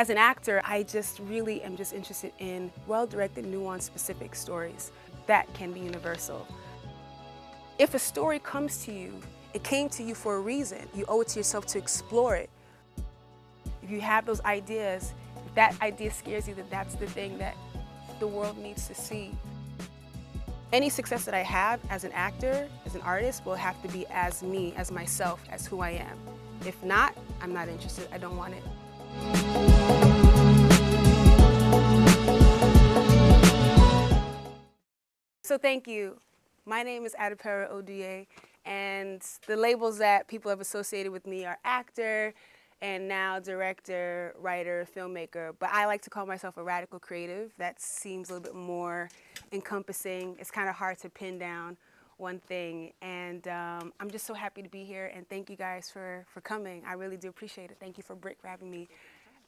As an actor, I just really am just interested in well-directed, nuanced, specific stories that can be universal. If a story comes to you, it came to you for a reason. You owe it to yourself to explore it. If you have those ideas, if that idea scares you, then that's the thing that the world needs to see. Any success that I have as an actor, as an artist, will have to be as me, as myself, as who I am. If not, I'm not interested. I don't want it. So thank you. My name is Adepera Odiye, and the labels that people have associated with me are actor, and now director, writer, filmmaker. But I like to call myself a radical creative. That seems a little bit more encompassing. It's kind of hard to pin down one thing. And I'm just so happy to be here, and thank you guys for coming. I really do appreciate it. Thank you for Brick for having me.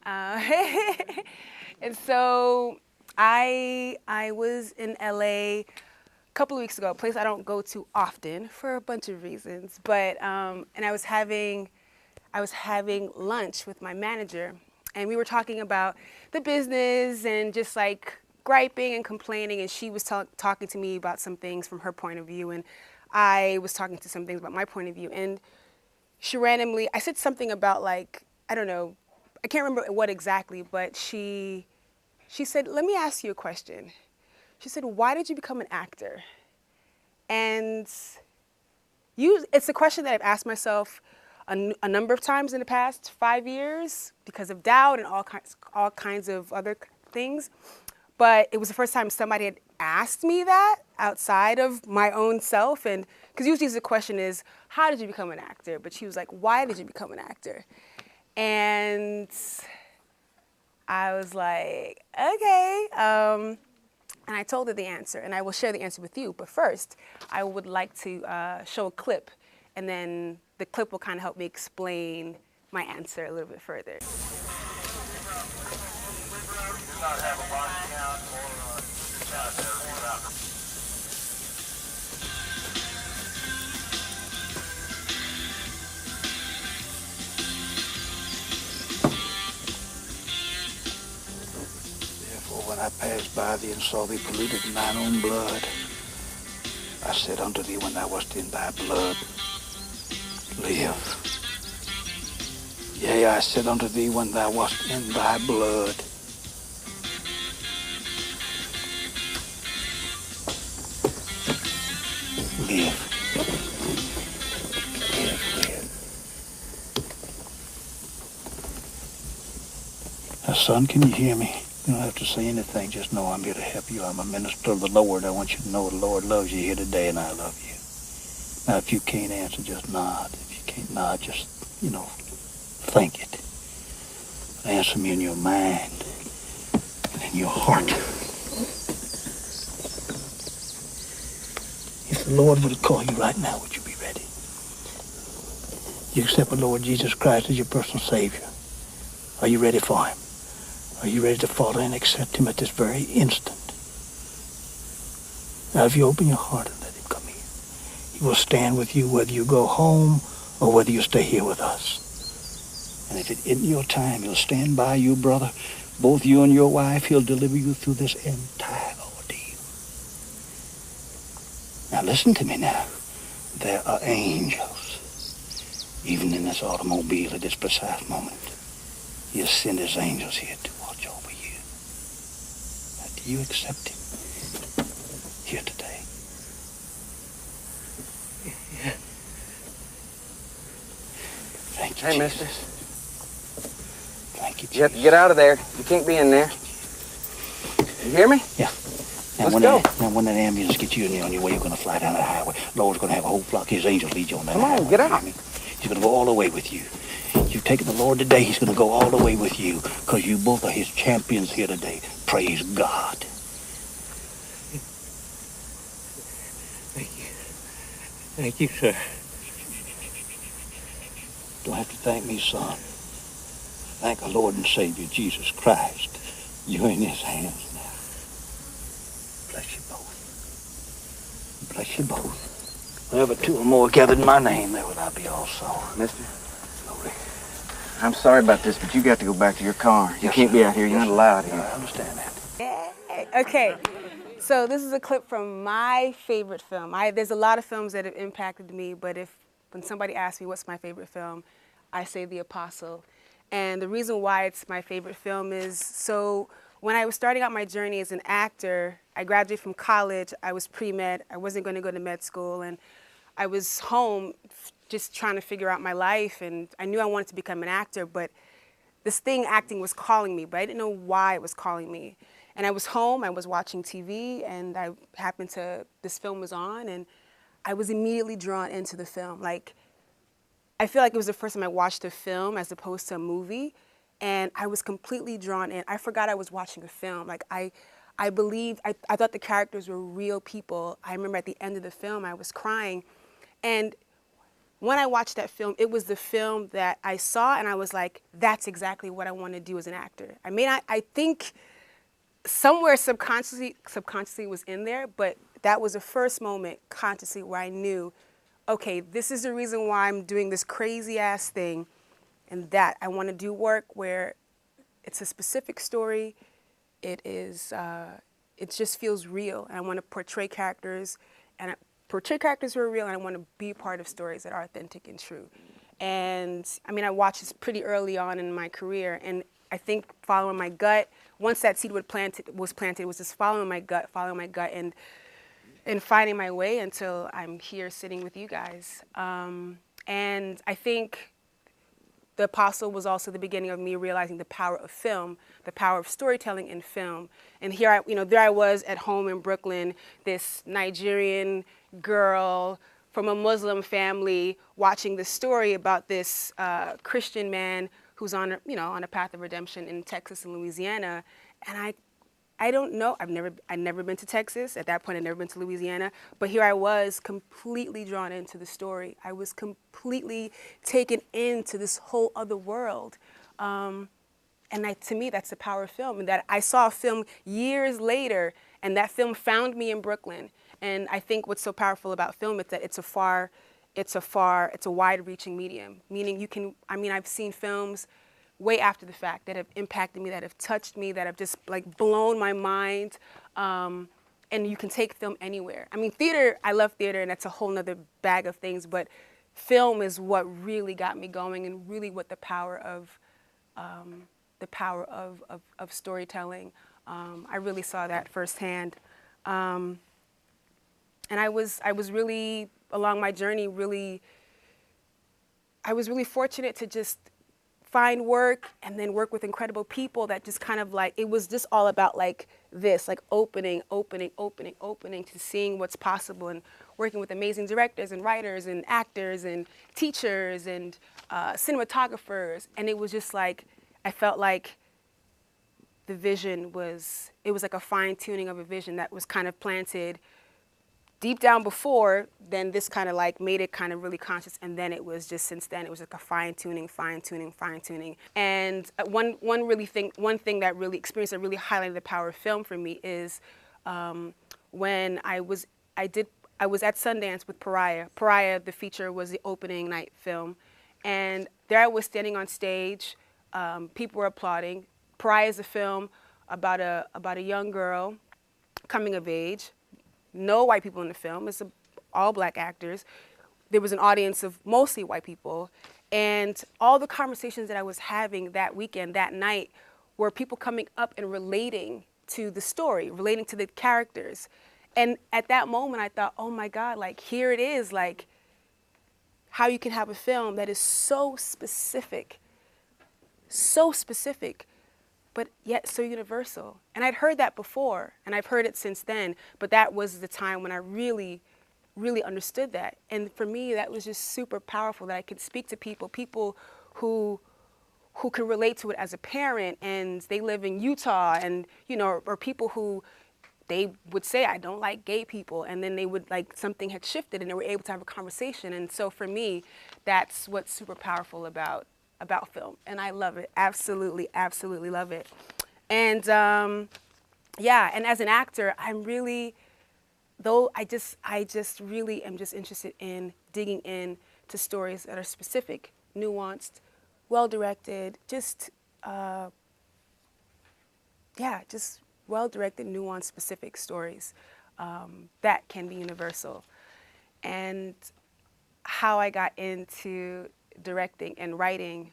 And so I was in LA a couple of weeks ago, a place I don't go to often for a bunch of reasons. But and I was having lunch with my manager, and we were talking about the business and just like griping and complaining, and she was talking to me about some things from her point of view, and I was talking to some things about my point of view. And she randomly, I said something about, like, I don't know, I can't remember what exactly, but she said, let me ask you a question. She said, why did you become an actor? And it's a question that I've asked myself a number of times in the past 5 years because of doubt and all kinds of other things. But it was the first time somebody had asked me that outside of my own self. And because usually the question is, how did you become an actor? But she was like, why did you become an actor? And I was like, okay. And I told her the answer, and I will share the answer with you. But first, I would like to show a clip, and then the clip will kind of help me explain my answer a little bit further. When I passed by thee and saw thee polluted in thine own blood, I said unto thee when thou wast in thy blood, live. Yea, I said unto thee when thou wast in thy blood, live. Live. Now, son, can you hear me? You don't have to say anything. Just know I'm here to help you. I'm a minister of the Lord. I want you to know the Lord loves you here today, and I love you. Now, if you can't answer, just nod. If you can't nod, just, think it. Answer me in your mind and in your heart. If the Lord were to call you right now, would you be ready? You accept the Lord Jesus Christ as your personal Savior. Are you ready for him? Are you ready to follow and accept him at this very instant? Now, if you open your heart and let him come in, he will stand with you whether you go home or whether you stay here with us. And if it isn't your time, he'll stand by you, brother. Both you and your wife, he'll deliver you through this entire ordeal. Now, listen to me now. There are angels, even in this automobile at this precise moment. He has sent his angels here to watch over you. Now, do you accept him here today? Yeah. Thank you, Hey, Jesus. mister. Thank you, Jesus. You have to get out of there. You can't be in there. You hear me? Yeah. Let's go. Now, when that ambulance gets you on your way, you're going to fly down the highway. Lord's going to have a whole flock of his angels lead you on that highway. Come on, get out. You hear me? He's going to go all the way with you. You've taken the Lord today, he's going to go all the way with you because you both are his champions here today. Praise God. Thank you. Thank you, sir. Don't have to thank me, son. Thank our Lord and Savior, Jesus Christ. You're in his hands now. Bless you both. Bless you both. Whenever two or more gathered in my name, there will I be also. Mister? Glory. I'm sorry about this, but you got to go back to your car. You can't be out here. You're not allowed here. I understand that. Yeah. Okay. So this is a clip from my favorite film. There's a lot of films that have impacted me, but when somebody asks me what's my favorite film, I say The Apostle. And the reason why it's my favorite film is, so when I was starting out my journey as an actor, I graduated from college, I was pre-med, I wasn't going to go to med school, and I was home just trying to figure out my life, and I knew I wanted to become an actor, but this thing, acting, was calling me, but I didn't know why it was calling me. And I was home, I was watching TV, and this film was on, and I was immediately drawn into the film. Like, I feel like it was the first time I watched a film as opposed to a movie, and I was completely drawn in. I forgot I was watching a film. Like, I thought the characters were real people. I remember at the end of the film, I was crying. And when I watched that film, it was the film that I saw, and I was like, that's exactly what I want to do as an actor. I think somewhere subconsciously was in there, but that was the first moment consciously where I knew, okay, this is the reason why I'm doing this crazy ass thing, and that I want to do work where it's a specific story. It just feels real, and I want to portray characters, who are real, and I want to be part of stories that are authentic and true. And I watched this pretty early on in my career, and I think following my gut, once that seed was planted, it was just following my gut, and finding my way until I'm here sitting with you guys. And I think The Apostle was also the beginning of me realizing the power of film, the power of storytelling in film. And there I was at home in Brooklyn, this Nigerian girl from a Muslim family, watching this story about this Christian man who's on a path of redemption in Texas and Louisiana. And I don't know, I'd never been to Texas. At that point, I'd never been to Louisiana. But here I was, completely drawn into the story. I was completely taken into this whole other world. And to me, that's the power of film. And that I saw a film years later, and that film found me in Brooklyn. And I think what's so powerful about film is that it's a wide-reaching medium. Meaning I've seen films way after the fact that have impacted me, that have touched me, that have just like blown my mind. And you can take film anywhere. Theater, I love theater, and that's a whole nother bag of things, but film is what really got me going, and really what the power of storytelling. I really saw that firsthand. And I was really, along my journey, I was really fortunate to just find work and then work with incredible people that just kind of like, it was just all about like this, like opening to seeing what's possible, and working with amazing directors and writers and actors and teachers and cinematographers. And it was just like, I felt like the vision it was like a fine tuning of a vision that was kind of planted deep down before, then this kind of like made it kind of really conscious, and then it was just, since then, it was like a fine tuning. And one thing that really highlighted the power of film for me is when I was at Sundance with Pariah. Pariah, the feature, was the opening night film, and there I was standing on stage. People were applauding. Pariah is a film about a young girl coming of age. No white people in the film. It's all black actors. There was an audience of mostly white people. And all the conversations that I was having that weekend, that night, were people coming up and relating to the story, relating to the characters. And at that moment, I thought, oh my God, like, here it is, like, how you can have a film that is so specific, but yet so universal. And I'd heard that before, and I've heard it since then, but that was the time when I really, really understood that. And for me, that was just super powerful, that I could speak to people who could relate to it as a parent, and they live in Utah, and, or people who, they would say, I don't like gay people, and then they would, like, something had shifted, and they were able to have a conversation. And so for me, that's what's super powerful about film, and I love it. Absolutely love it. And yeah, and as an actor, I'm really, I just really am just interested in digging in to stories that are specific, nuanced, well-directed, just just well-directed, nuanced, specific stories that can be universal. And how I got into directing and writing.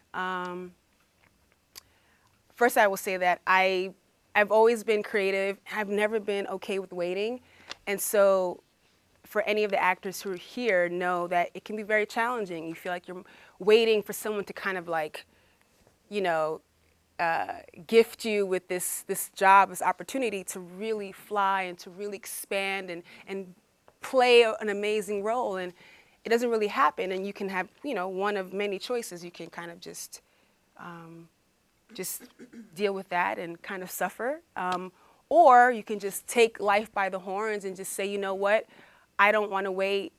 First, I will say that I've always been creative. I've never been okay with waiting. And so for any of the actors who are here know that it can be very challenging. You feel like you're waiting for someone to kind of like, you know, gift you with this job, this opportunity to really fly and to really expand and play an amazing role. And it doesn't really happen. And you can have, you know, one of many choices. You can kind of just deal with that and kind of suffer. Or you can just take life by the horns and just say, you know what, I don't want to wait.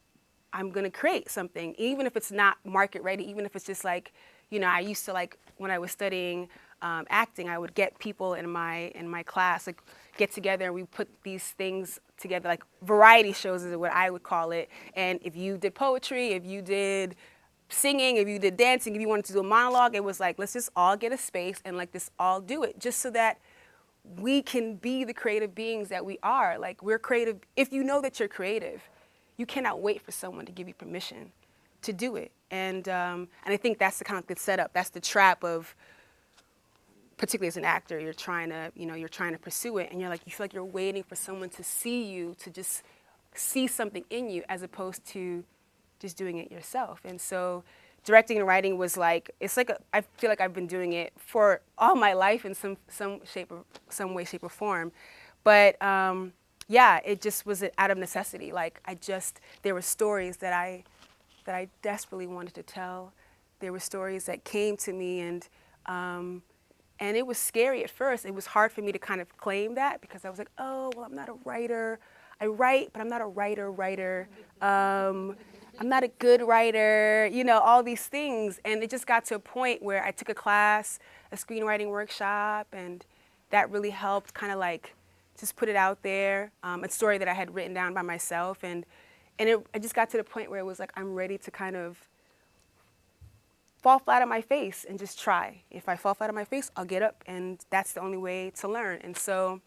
I'm going to create something, even if it's not market ready, even if it's just like, you know, I used to like when I was studying acting, I would get people in my class, like get together and we put these things together, like variety shows is what I would call it. And if you did poetry, if you did singing, if you did dancing, if you wanted to do a monologue, it was like, let's just all get a space and like this all do it, just so that we can be the creative beings that we are. Like we're creative. If you know that you're creative, you cannot wait for someone to give you permission to do it. And I think that's the kind of the setup. That's the trap of, particularly as an actor, you're trying to pursue it, and you feel like you're waiting for someone to see you, to just see something in you, as opposed to just doing it yourself. And so directing and writing was like, I feel like I've been doing it for all my life in some way, shape, or form. But yeah, it just was out of necessity. Like there were stories that I desperately wanted to tell. There were stories that came to me, and it was scary at first. It was hard for me to kind of claim that, because I was like, oh, well, I'm not a writer. I write, but I'm not a writer. I'm not a good writer, you know, all these things. And it just got to a point where I took a class, a screenwriting workshop, and that really helped kind of like just put it out there, a story that I had written down by myself. And I just got to the point where it was like, I'm ready to kind of fall flat on my face and just try. If I fall flat on my face, I'll get up, and that's the only way to learn. And so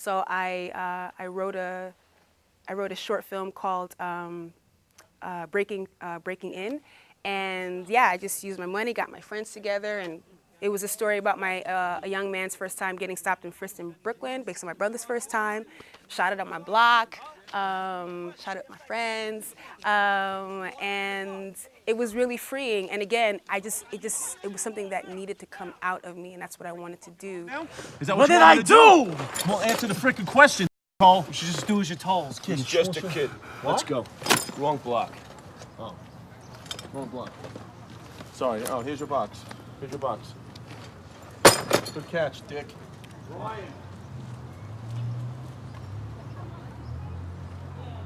I wrote a short film called Breaking In, and yeah, I just used my money, got my friends together, and it was a story about a young man's first time getting stopped and frisked in Brooklyn, based on my brother's first time. Shot it on my block, shot it with my friends, and it was really freeing. And again, it was something that needed to come out of me, and that's what I wanted to do. Is that what did I do? Well, answer the freaking question, Cole. You should just do as you're told. He's just a kid. Let's go. Wrong block. Oh, wrong block. Sorry. Oh, here's your box. Here's your box. Good catch, Dick. Ryan.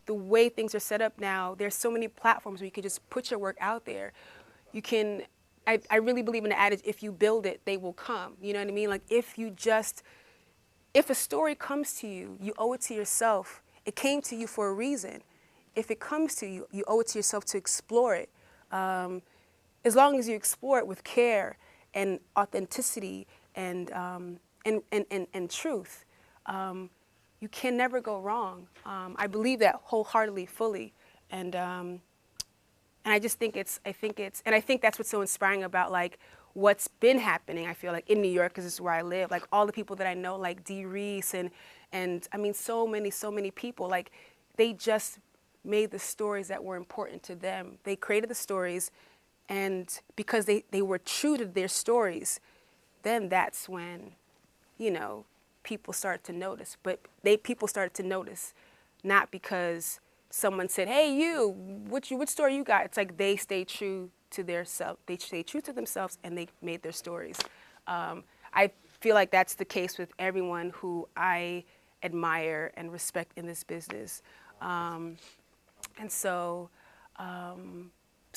The way things are set up now, there's so many platforms where you can just put your work out there. You can, I really believe in the adage, if you build it, they will come. You know what I mean? Like if a story comes to you, you owe it to yourself. It came to you for a reason. If it comes to you, you owe it to yourself to explore it. As long as you explore it with care and authenticity and truth, you can never go wrong. I believe that wholeheartedly, fully, and I just think I think that's what's so inspiring about like what's been happening. I feel like in New York, because this is where I live, like all the people that I know, like Dee Reese and I mean so many people, like they just made the stories that were important to them. They created the stories, and because they were true to their stories, then that's when, you know, people started to notice. But people started to notice not because someone said, hey, you, which story you got? It's like they stayed true to their self. They stayed true to themselves, and they made their stories. I feel like that's the case with everyone who I admire and respect in this business. And so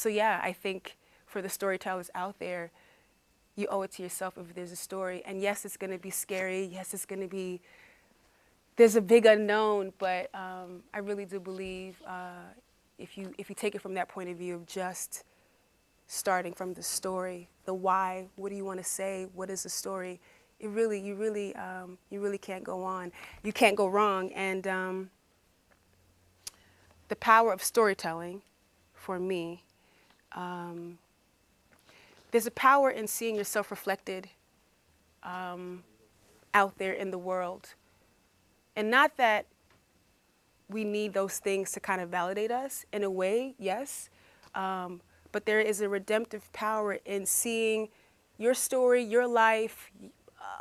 yeah, I think for the storytellers out there, you owe it to yourself if there's a story. And yes, it's going to be scary. Yes, it's going to be, there's a big unknown, but I really do believe if you take it from that point of view of just starting from the story, the why. What do you want to say? What is the story? You really can't go on. You can't go wrong. And the power of storytelling, for me, there's a power in seeing yourself reflected out there in the world. And not that we need those things to kind of validate us. In a way, yes. But there is a redemptive power in seeing your story, your life,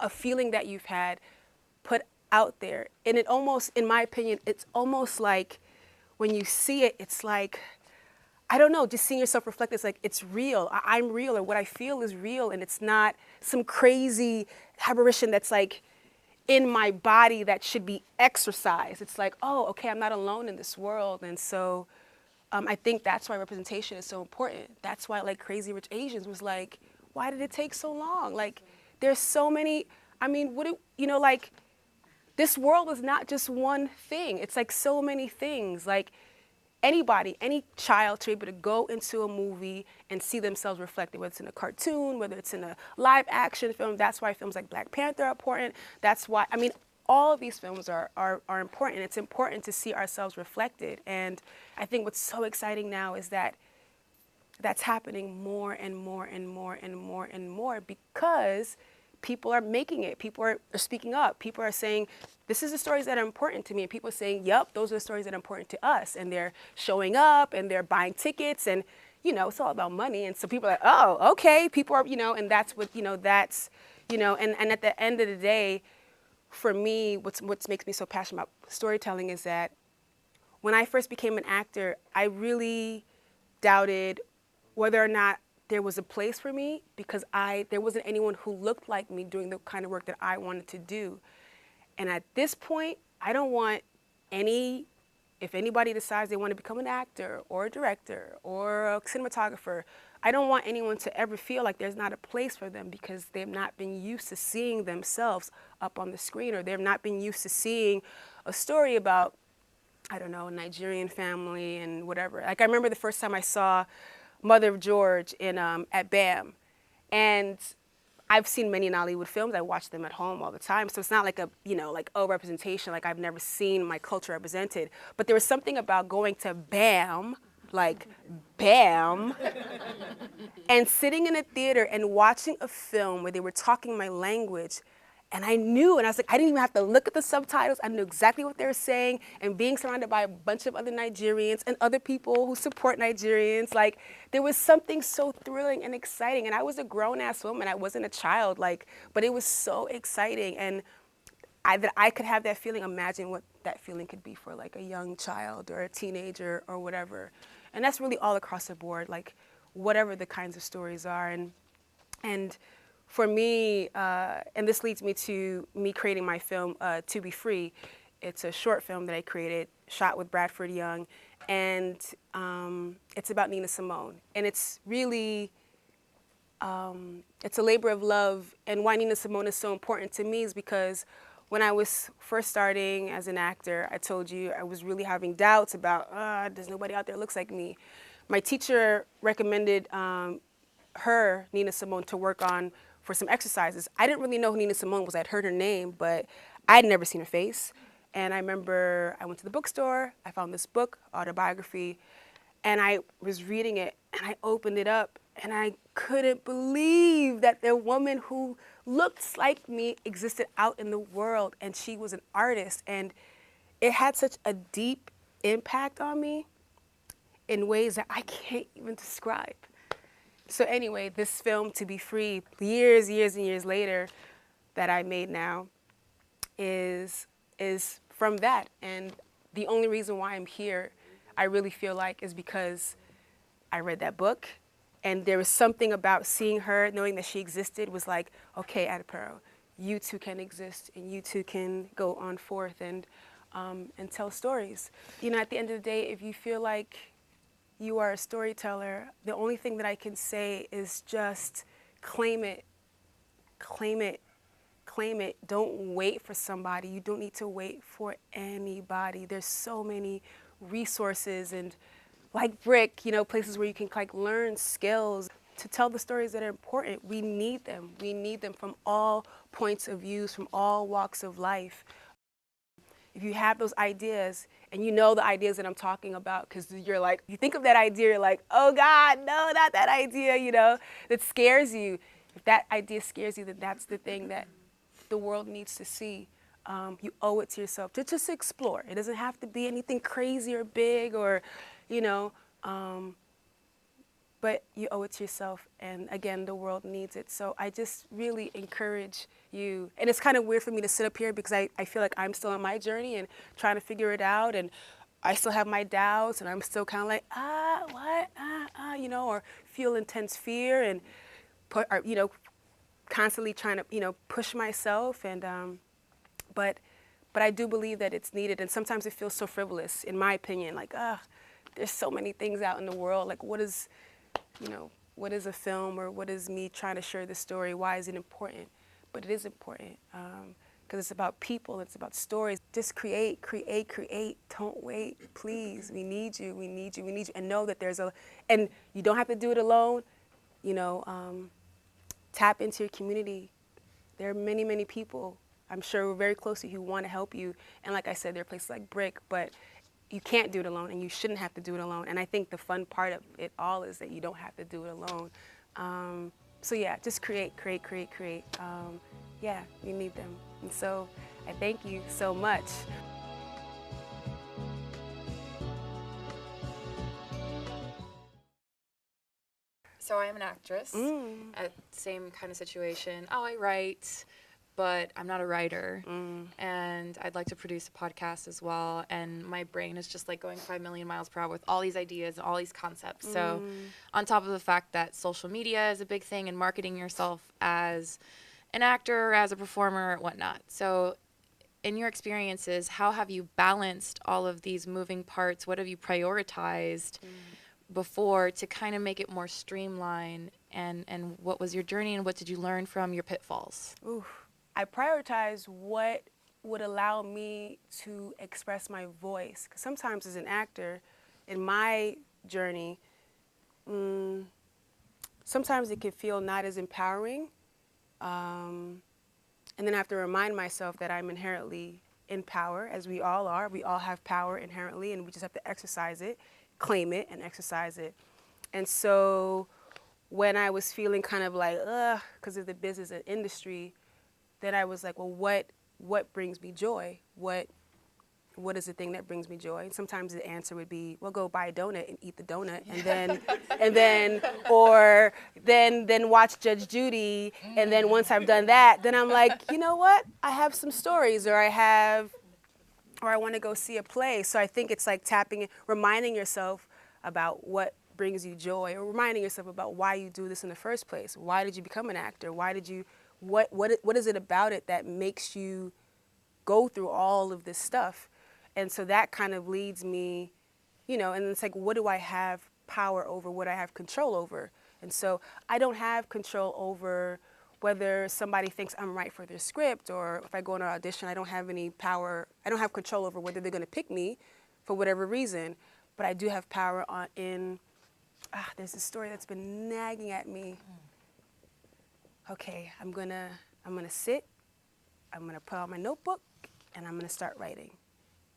a feeling that you've had put out there. And it almost, in my opinion, it's almost like when you see it, it's like, I don't know, just seeing yourself reflected, it's like, it's real. I'm real, or what I feel is real, and it's not some crazy aberration that's like in my body that should be exercised. It's like, oh, okay, I'm not alone in this world. And so I think that's why representation is so important. That's why, like, Crazy Rich Asians was like, why did it take so long? Like, there's so many, I mean, like, this world is not just one thing. It's like so many things. Like, anybody, any child to be able to go into a movie and see themselves reflected, whether it's in a cartoon, whether it's in a live action film. That's why films like Black Panther are important. That's why, I mean, all of these films are important. It's important to see ourselves reflected. And I think what's so exciting now is that that's happening more and more and more and more and more, because people are making it. People are speaking up. People are saying, this is the stories that are important to me. And people are saying, yep, those are the stories that are important to us. And they're showing up and they're buying tickets, and, it's all about money. And so people are like, oh, okay. People are, and that's what, and at the end of the day, for me, what makes me so passionate about storytelling is that when I first became an actor, I really doubted whether or not there was a place for me, because there wasn't anyone who looked like me doing the kind of work that I wanted to do. And at this point, I don't want if anybody decides they want to become an actor or a director or a cinematographer, I don't want anyone to ever feel like there's not a place for them, because they've not been used to seeing themselves up on the screen, or they've not been used to seeing a story about, I don't know, a Nigerian family and whatever. Like, I remember the first time I saw Mother of George at BAM, and I've seen many Nollywood films. I watch them at home all the time. So it's not like representation, like I've never seen my culture represented. But there was something about going to BAM, like BAM, and sitting in a theater and watching a film where they were talking my language. And I knew, and I was like, I didn't even have to look at the subtitles. I knew exactly what they were saying. And being surrounded by a bunch of other Nigerians and other people who support Nigerians, like, there was something so thrilling and exciting. And I was a grown-ass woman. I wasn't a child, but it was so exciting. And that I could have that feeling. Imagine what that feeling could be for, like, a young child or a teenager or whatever. And that's really all across the board, like, whatever the kinds of stories are. And for me, and this leads me to me creating my film, To Be Free. It's a short film that I created, shot with Bradford Young, and it's about Nina Simone. And it's really, it's a labor of love. And why Nina Simone is so important to me is because when I was first starting as an actor, I told you I was really having doubts about, there's nobody out there that looks like me. My teacher recommended her, Nina Simone, to work on for some exercises. I didn't really know who Nina Simone was. I'd heard her name, but I had never seen her face. And I remember I went to the bookstore, I found this book, autobiography, and I was reading it, and I opened it up, and I couldn't believe that the woman who looked like me existed out in the world, and she was an artist. And it had such a deep impact on me in ways that I can't even describe. So anyway, this film, To Be Free, years and years later, that I made now, is from that. And the only reason why I'm here, I really feel like, is because I read that book, and there was something about seeing her, knowing that she existed, was like, okay, Adepero, you too can exist, and you too can go on forth and tell stories. At the end of the day, if you feel like you are a storyteller, the only thing that I can say is just claim it, claim it, claim it. Don't wait for somebody. You don't need to wait for anybody. There's so many resources, and like Brick, places where you can learn skills. to tell the stories that are important. We need them. We need them from all points of views, from all walks of life. If you have those ideas, and you know the ideas that I'm talking about, because you're like, you think of that idea, you're like, oh God, no, not that idea, you know, that scares you. If that idea scares you, then that's the thing that the world needs to see. You owe it to yourself to just explore. It doesn't have to be anything crazy or big or, you know, but you owe it to yourself. And again, the world needs it. So I just really encourage you. And it's kind of weird for me to sit up here because I feel like I'm still on my journey and trying to figure it out. And I still have my doubts and I'm still kind of like, you know, or feel intense fear and, you know, constantly trying to, you know, push myself. And, but I do believe that it's needed. And sometimes it feels so frivolous, in my opinion, like, there's so many things out in the world. Like, what is, you know, what is a film or what is me trying to share the story? Why is it important? But it is important because it's about people. It's about stories. Just create, create, create. Don't wait, please. We need you. We need you. We need you. And know that and you don't have to do it alone. You know, tap into your community. There are many, many people, I'm sure we're very close to you, who want to help you. And like I said, there are places like Brick, but you can't do it alone, and you shouldn't have to do it alone. And I think the fun part of it all is that you don't have to do it alone. So yeah, just create, create, create, create. Yeah, you need them. And so I thank you so much. So I am an actress. Same kind of situation. Oh, I write, but I'm not a writer. And I'd like to produce a podcast as well. And my brain is just like going 5 million miles per hour with all these ideas and all these concepts. So on top of the fact that social media is a big thing and marketing yourself as an actor, as a performer, whatnot. So in your experiences, how have you balanced all of these moving parts? What have you prioritized before to kind of make it more streamlined? And what was your journey and what did you learn from your pitfalls? I prioritize what would allow me to express my voice. Because sometimes as an actor, in my journey, sometimes it can feel not as empowering. And then I have to remind myself that I'm inherently in power, as we all are. We all have power inherently, and we just have to exercise it, claim it, and exercise it. And so when I was feeling kind of like, because of the business and industry, then I was like, well, what brings me joy? What is the thing that brings me joy? And sometimes the answer would be, well, go buy a donut and eat the donut, and then watch Judge Judy, and then once I've done that, then I'm like, you know what? I have some stories, or I want to go see a play. So I think it's like reminding yourself about what brings you joy, or reminding yourself about why you do this in the first place. Why did you become an actor? What is it about it that makes you go through all of this stuff? And so that kind of leads me, you know, and it's like, what do I have power over? What I have control over? And so I don't have control over whether somebody thinks I'm right for their script, or if I go on an audition, I don't have any power. I don't have control over whether they're going to pick me for whatever reason. But I do have power there's a story that's been nagging at me. Okay, I'm gonna sit, I'm gonna put out my notebook, and I'm gonna start writing.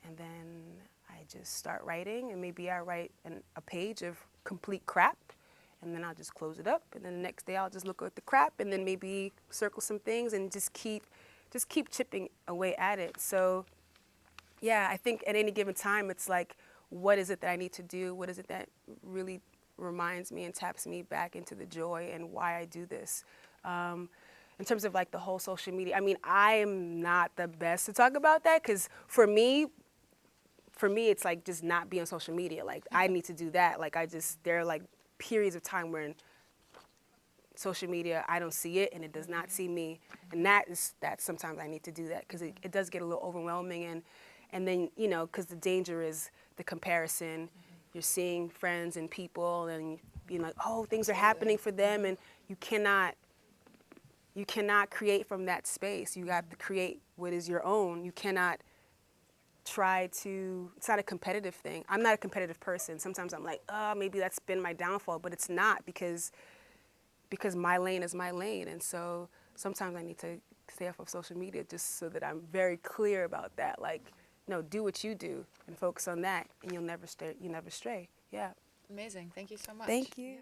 And then I just start writing, and maybe I write a page of complete crap, and then I'll just close it up, and then the next day I'll just look at the crap, and then maybe circle some things, and just keep chipping away at it. So yeah, I think at any given time, it's like, what is it that I need to do? What is it that really reminds me and taps me back into the joy and why I do this? In terms of like the whole social media, I mean, I am not the best to talk about that, because for me, it's like just not be on social media. Like, I need to do that. Like, there are like periods of time where in social media, I don't see it and it does not see me. And that sometimes I need to do that, because it does get a little overwhelming. And then, you know, because the danger is the comparison. You're seeing friends and people and being like, oh, things are happening for them, and you cannot create from that space. You have to create what is your own. You cannot it's not a competitive thing. I'm not a competitive person. Sometimes I'm like, maybe that's been my downfall, but it's not, because because my lane is my lane. And so sometimes I need to stay off of social media just so that I'm very clear about that. Like, no, do what you do and focus on that, and you'll never stray. You never stray. Yeah. Amazing. Thank you so much. Thank you.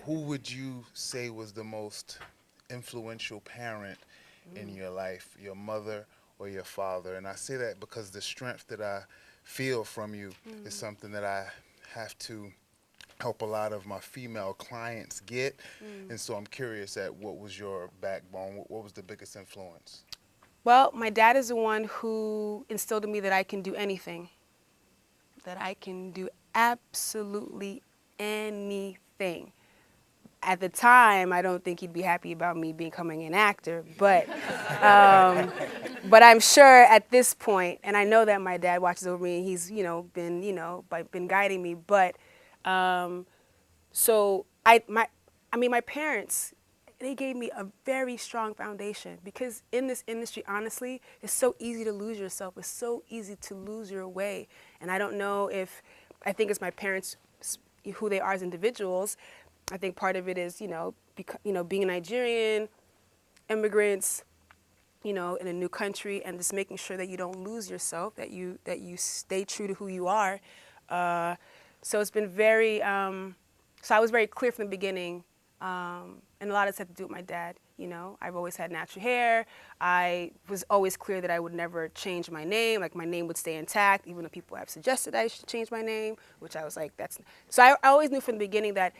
Who would you say was the most influential parent in your life, your mother or your father? And I say that because the strength that I feel from you is something that I have to help a lot of my female clients get. And so I'm curious at what was your backbone? What was the biggest influence? Well, my dad is the one who instilled in me that I can do anything, that I can do absolutely anything. At the time, I don't think he'd be happy about me becoming an actor, but I'm sure at this point, and I know that my dad watches over me, and he's been guiding me. But so my parents, they gave me a very strong foundation, because in this industry, honestly, it's so easy to lose yourself. It's so easy to lose your way, and I don't know if I think it's my parents, who they are as individuals. I think part of it is, being a Nigerian, immigrants, in a new country, and just making sure that you don't lose yourself, that you stay true to who you are. So it's been very, so I was very clear from the beginning, and a lot of this had to do with my dad. I've always had natural hair. I was always clear that I would never change my name. Like, my name would stay intact, even though people have suggested I should change my name, which I was like, so I always knew from the beginning that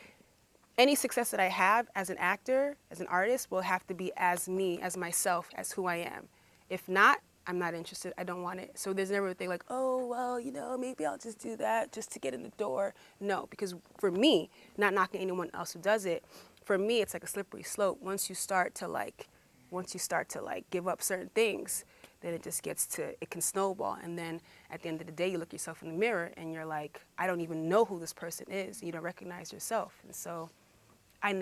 any success that I have as an actor, as an artist, will have to be as me, as myself, as who I am. If not, I'm not interested. I don't want it. So there's never a thing like, oh, well, maybe I'll just do that just to get in the door. No, because for me, not knocking anyone else who does it, for me, it's like a slippery slope. Once you start to give up certain things, then it can snowball. And then at the end of the day, you look yourself in the mirror and you're like, I don't even know who this person is. You don't recognize yourself. And so I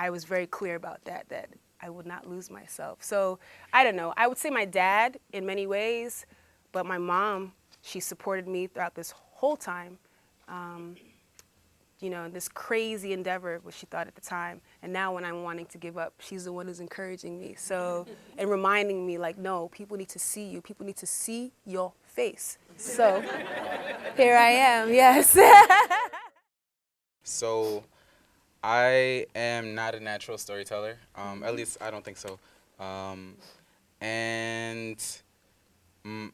was very clear about that I would not lose myself. So I don't know. I would say my dad in many ways, but my mom, she supported me throughout this whole time. This crazy endeavor, what she thought at the time. And now when I'm wanting to give up, she's the one who's encouraging me. So, and reminding me, like, no, people need to see you. People need to see your face. So here I am, yes. So I am not a natural storyteller. At least I don't think so.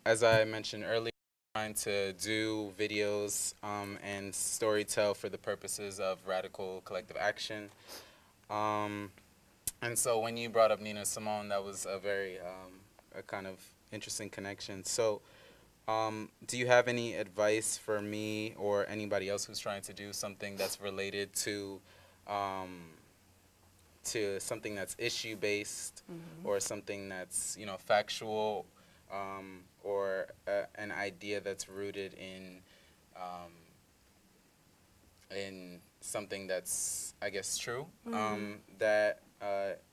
As I mentioned earlier, trying to do videos and storytell for the purposes of radical collective action. And so when you brought up Nina Simone, that was a very a kind of interesting connection. So do you have any advice for me or anybody else who's trying to do something that's related to something that's issue-based, or something that's, factual, or an idea that's rooted in something that's, I guess, true, that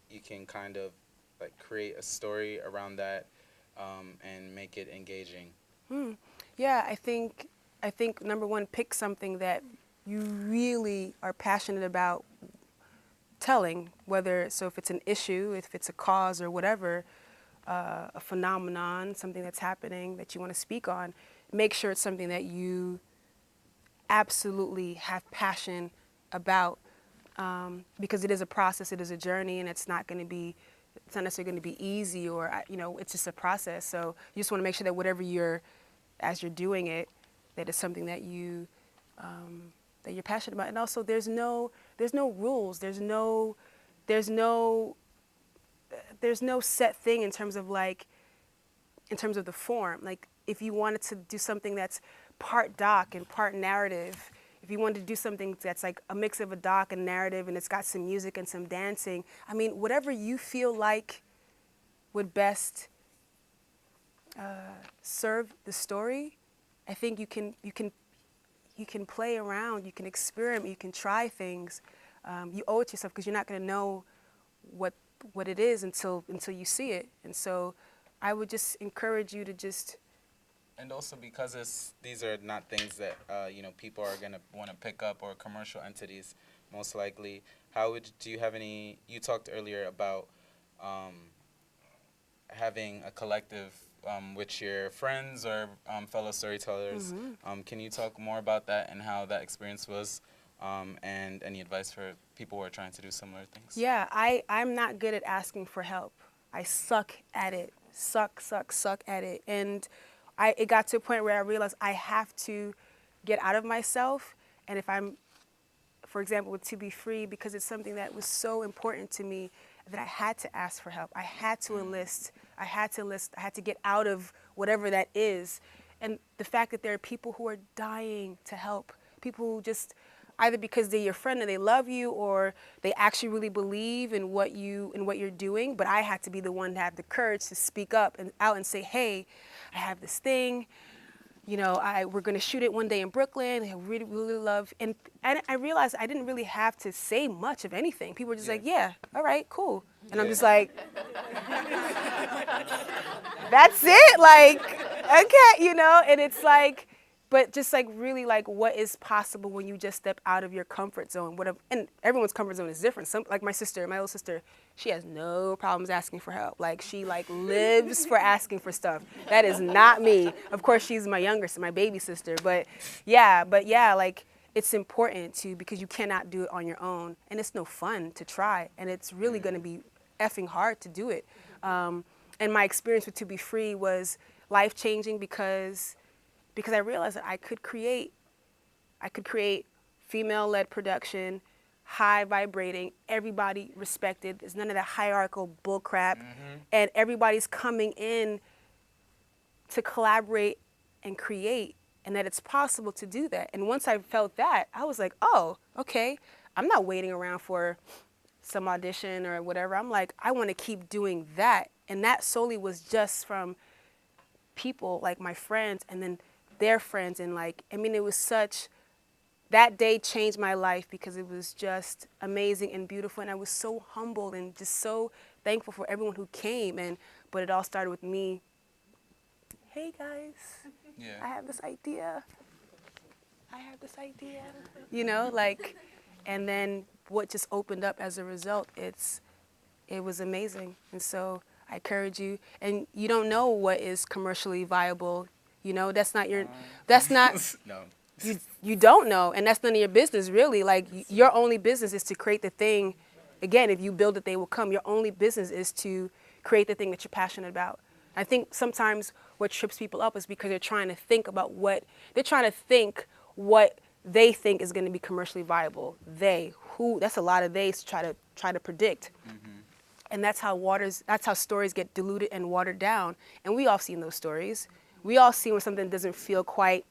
you can kind of like create a story around that and make it engaging? Yeah, I think number one, pick something that you really are passionate about telling, if it's an issue, if it's a cause or whatever, a phenomenon, something that's happening that you want to speak on, make sure it's something that you absolutely have passion about, because it is a process, it is a journey, and it's not necessarily going to be easy, or it's just a process. So you just want to make sure that as you're doing it, that it's something that that you're passionate about. And also, there's no rules. There's no set thing in terms of the form. Like, if you wanted to do something that's part doc and part narrative, if you wanted to do something that's like a mix of a doc and narrative, and it's got some music and some dancing, I mean, whatever you feel like would best serve the story, I think you can play around, you can experiment, you can try things. You owe it to yourself, because you're not going to know what it is until you see it. And so I would just encourage you to just... And also, because these are not things that people are going to want to pick up, or commercial entities most likely, do you have any, you talked earlier about having a collective with your friends or fellow storytellers. Can you talk more about that and how that experience was, and any advice for people who are trying to do similar things? Yeah, I'm not good at asking for help. I suck at it. Suck at it. And it got to a point where I realized I have to get out of myself. And if I'm, for example, with To Be Free, because it's something that was so important to me that I had to ask for help. I had to enlist. I had to get out of whatever that is. And the fact that there are people who are dying to help, people who just, either because they're your friend and they love you, or they actually really believe in what you're doing. But I had to be the one to have the courage to speak up and out and say, hey, I have this thing. You know, we're going to shoot it one day in Brooklyn. I really, really love, and I realized I didn't really have to say much of anything. People were just like, yeah, all right, cool. And I'm just like, that's it? Like, okay, you know? And it's like, but just like really like what is possible when you just step out of your comfort zone. And everyone's comfort zone is different. Like my little sister, she has no problems asking for help. Like she like lives for asking for stuff. That is not me. Of course, she's my younger, my baby sister. But yeah, like it's important because you cannot do it on your own. And it's no fun to try. And it's really gonna be effing hard to do it. And my experience with To Be Free was life-changing because I realized that I could create female-led production, high vibrating, everybody respected. There's none of that hierarchical bullcrap, and everybody's coming in to collaborate and create, and that it's possible to do that. And once I felt that, I was like, oh, okay, I'm not waiting around for some audition or whatever. I'm like, I want to keep doing that, and that solely was just from people like my friends, and then their friends, and like, I mean, it was that day changed my life because it was just amazing and beautiful, and I was so humbled and just so thankful for everyone who came, but it all started with me. Hey guys, I have this idea, you know, like, and then what just opened up as a result, it was amazing. And so I encourage you, and you don't know what is commercially viable. You know, that's not No. You don't know, and that's none of your business, really. Like, your only business is to create the thing. Again, if you build it, they will come. Your only business is to create the thing that you're passionate about. I think sometimes what trips people up is because they're trying to think what they think is going to be commercially viable. That's a lot of theys to try to predict. And that's how stories get diluted and watered down. And we all seen those stories. We all see when something doesn't feel quite,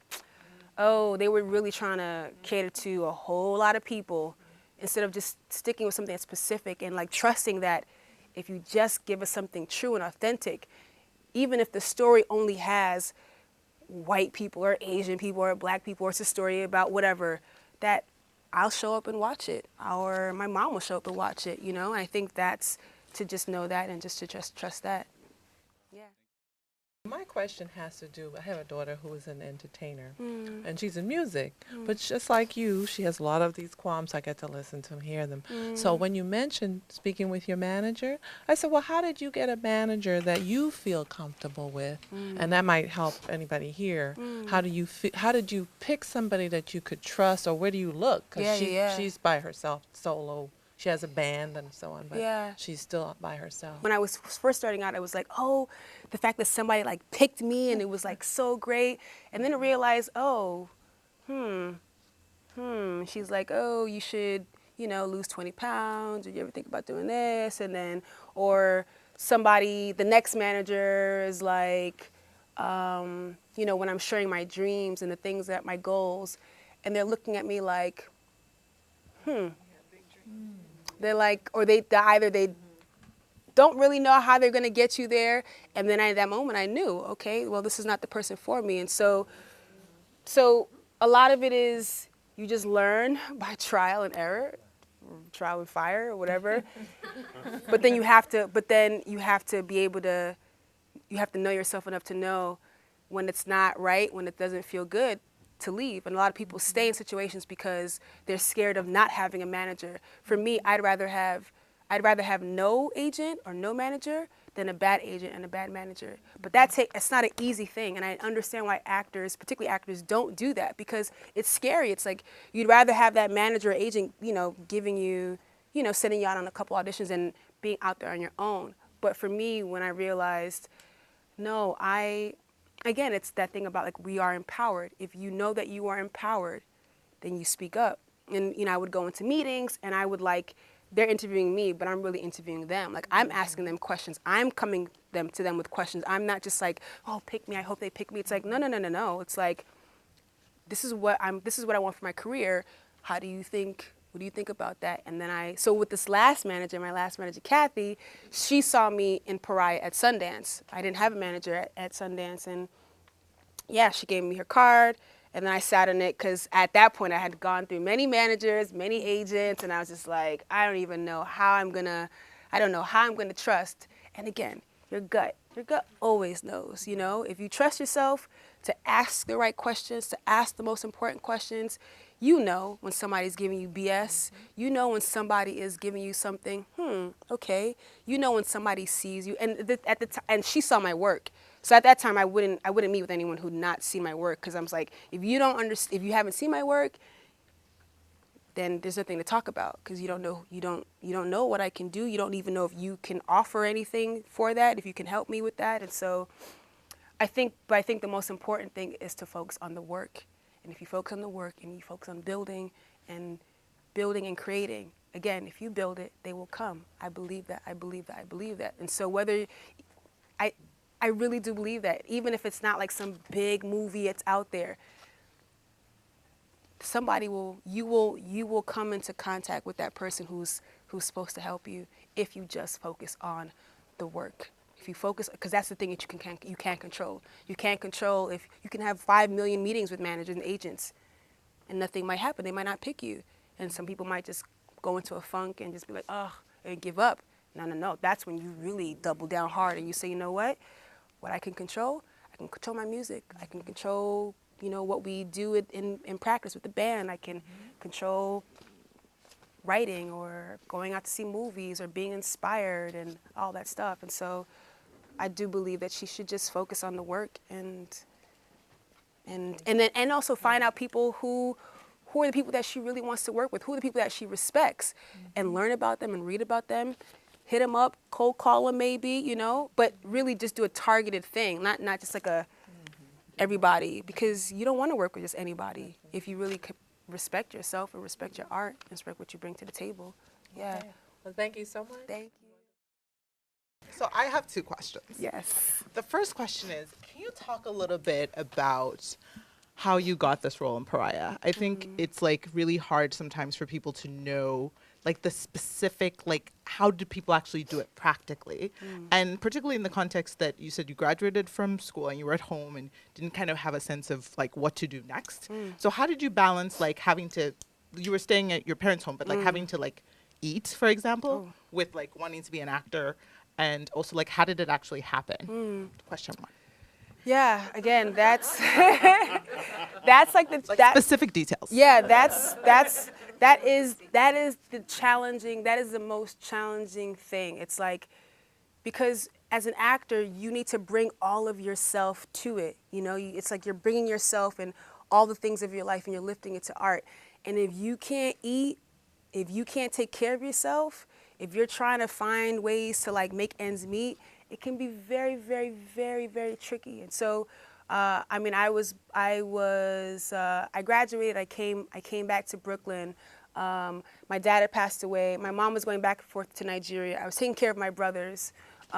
they were really trying to cater to a whole lot of people instead of just sticking with something that's specific and like trusting that if you just give us something true and authentic, even if the story only has white people or Asian people or black people, or it's a story about whatever, that I'll show up and watch it, or my mom will show up and watch it, you know? And I think that's to just know that and just to trust that. Yeah. My question has to do, I have a daughter who is an entertainer, and she's in music, but just like you, she has a lot of these qualms. I get to listen to them, hear them. So when you mentioned speaking with your manager, I said, well, how did you get a manager that you feel comfortable with? And that might help anybody here. How did you pick somebody that you could trust, or where do you look? Because she's by herself, solo. She has a band and so on, but she's still by herself. When I was first starting out, I was like, oh, the fact that somebody like picked me and it was like so great. And then I realized, she's like, oh, you should, lose 20 pounds. Or you ever think about doing this? And then, or the next manager is like, when I'm sharing my dreams and the things that my goals, and they're looking at me like, They're like, or they don't really know how they're going to get you there. And then at that moment I knew, okay, well, this is not the person for me. And so a lot of it is you just learn by trial and error, or trial and fire, or whatever. But then you have to be able to, you have to know yourself enough to know when it's not right, when it doesn't feel good, to leave. And a lot of people stay in situations because they're scared of not having a manager. For me, I'd rather have no agent or no manager than a bad agent and a bad manager. But it's not an easy thing. And I understand why actors, particularly actors, don't do that, because it's scary. It's like you'd rather have that manager or agent, giving you, sending you out on a couple auditions and being out there on your own. But for me, when I realized, no, again, it's that thing about like we are empowered. If you know that you are empowered, then you speak up. And, I would go into meetings and I would they're interviewing me, but I'm really interviewing them. Like I'm asking them questions. I'm coming to them with questions. I'm not just like, oh, pick me. I hope they pick me. It's like, no. It's like, this is what I want for my career. What do you think about that? And then so with this my last manager, Kathy, she saw me in Pariah at Sundance. I didn't have a manager at Sundance. And yeah, she gave me her card. And then I sat on it because at that point I had gone through many managers, many agents, and I was just like, I don't know how I'm gonna trust. And again, your gut always knows, if you trust yourself to ask the right questions, to ask the most important questions, when somebody's giving you BS, when somebody is giving you something, okay, when somebody sees you, and and she saw my work. So at that time, I wouldn't meet with anyone who'd not seen my work, because I'm like, if you haven't seen my work, then there's nothing to talk about, because you don't know what I can do. You don't even know if you can offer anything for that, if you can help me with that. And so, I think the most important thing is to focus on the work. And if you focus on the work and you focus on building and creating, again, if you build it, they will come. I believe that. And so I really do believe that, even if it's not like some big movie that's out there, you will come into contact with that person who's supposed to help you if you just focus on the work. If you focus, because that's the thing that you can't control. You can't control if you can have 5 million meetings with managers and agents, and nothing might happen. They might not pick you, and some people might just go into a funk and just be like, oh, and give up. No. That's when you really double down hard and you say, you know what? What I can control my music. I can control, what we do in practice with the band. I can control writing or going out to see movies or being inspired and all that stuff. And so I do believe that she should just focus on the work and also find out people who are the people that she really wants to work with, who are the people that she respects, and learn about them and read about them. Hit them up, cold call them maybe, but really just do a targeted thing, not just like everybody, because you don't want to work with just anybody if you really respect yourself and respect your art and respect what you bring to the table. Yeah. Okay. Well, thank you so much. Thank you. So I have 2 questions. Yes. The first question is, can you talk a little bit about how you got this role in Pariah? I think it's really hard sometimes for people to know the specific, how do people actually do it practically? And particularly in the context that you said you graduated from school and you were at home and didn't kind of have a sense of what to do next. So how did you balance you were staying at your parents' home, but having to eat, for example, with wanting to be an actor, and also how did it actually happen? Question mark. Yeah, again, that's specific details. Yeah, that is the most challenging thing. It's because as an actor, you need to bring all of yourself to it. It's like you're bringing yourself and all the things of your life and you're lifting it to art. And if you can't eat, if you can't take care of yourself, if you're trying to find ways to make ends meet, it can be very, very, very, very tricky. And so, I graduated. I came back to Brooklyn. My dad had passed away. My mom was going back and forth to Nigeria. I was taking care of my brothers. So